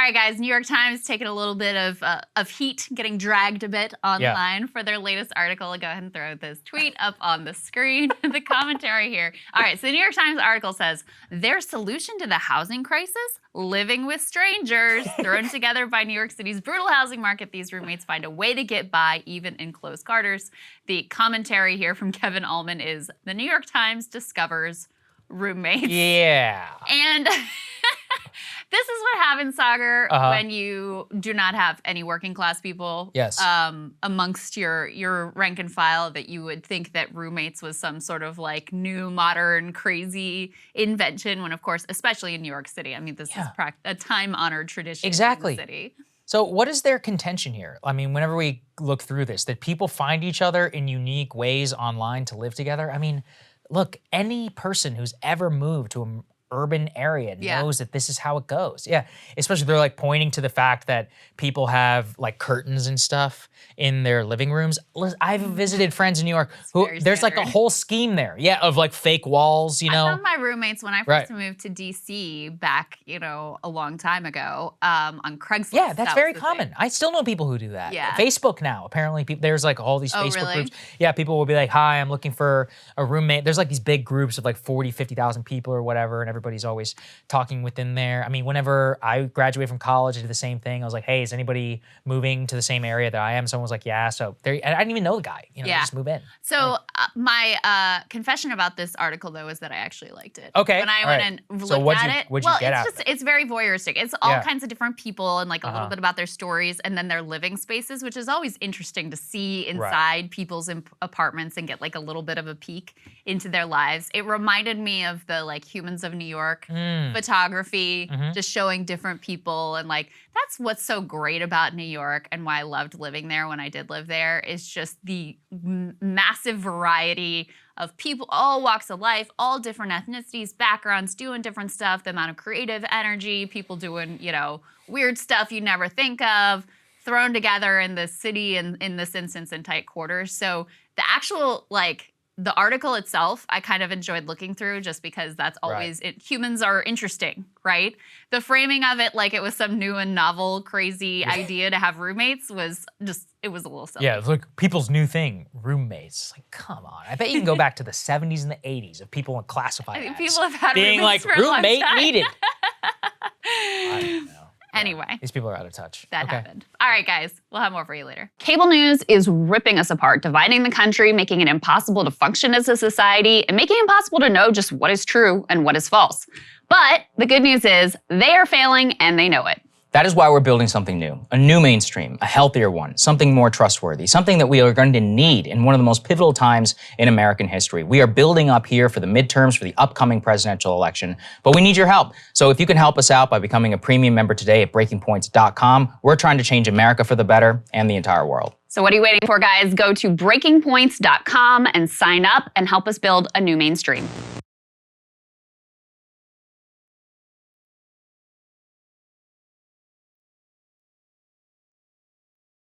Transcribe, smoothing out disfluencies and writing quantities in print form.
right, guys, New York Times taking a little bit of heat, getting dragged a bit online for their latest article. I'll go ahead and throw this tweet up on the screen, the commentary here. All right, so the New York Times article says, their solution to the housing crisis? Living with strangers. Thrown together by New York City's brutal housing market, these roommates find a way to get by even in close quarters. The commentary here from Kevin Allman is, the New York Times discovers roommates. Yeah. And this is what happens, Saagar, when you do not have any working class people amongst your rank and file, that you would think that roommates was some sort of like new, modern, crazy invention, when of course, especially in New York City, I mean, this is a time-honored tradition in the city. So what is their contention here? I mean, whenever we look through this, that people find each other in unique ways online to live together. I mean, look, any person who's ever moved to an urban area knows that this is how it goes. Yeah, especially they're like pointing to the fact that people have like curtains and stuff in their living rooms. I've visited friends in New York who there's like a whole scheme there, of like fake walls, you know. I found my roommates when I first moved to DC back, a long time ago, on Craigslist. Yeah, that's very common. I still know people who do that. Yeah. Facebook now, apparently there's like all these Facebook groups. Yeah, people will be like, hi, I'm looking for a roommate. There's like these big groups of like 40, 50,000 people or whatever, and everybody's always talking within there. I mean, whenever I graduated from college, I did the same thing. I was like, hey, is anybody moving to the same area that I am? Someone was like, yeah. So I didn't even know the guy, just move in. So my confession about this article though is that I actually liked it. Okay. When I went and looked at it, what'd you get out of it? It's very voyeuristic. It's all kinds of different people and like a little bit about their stories and then their living spaces, which is always interesting to see inside people's apartments and get like a little bit of a peek into their lives. It reminded me of the like Humans of New York photography, just showing different people, and like that's what's so great about New York and why I loved living there when I did live there, is just the massive variety of people, all walks of life, all different ethnicities, backgrounds, doing different stuff, the amount of creative energy, people doing, weird stuff you never think of, thrown together in the city and in this instance in tight quarters. So the actual the article itself, I kind of enjoyed looking through just because that's always, humans are interesting, right? The framing of it like it was some new and novel, crazy idea to have roommates was just, it was a little silly. Yeah, look, people's new thing, roommates. Like, come on. I bet you can go back to the 70s and the 80s of people in classified ads. People have had being roommates like, for a long roommate time. needed. I don't know. Anyway. These people are out of touch. That happened. All right, guys. We'll have more for you later. Cable news is ripping us apart, dividing the country, making it impossible to function as a society, and making it impossible to know just what is true and what is false. But the good news is they are failing and they know it. That is why we're building something new, a new mainstream, a healthier one, something more trustworthy, something that we are going to need in one of the most pivotal times in American history. We are building up here for the midterms, for the upcoming presidential election, but we need your help. So if you can help us out by becoming a premium member today at breakingpoints.com, we're trying to change America for the better and the entire world. So what are you waiting for, guys? Go to breakingpoints.com and sign up and help us build a new mainstream.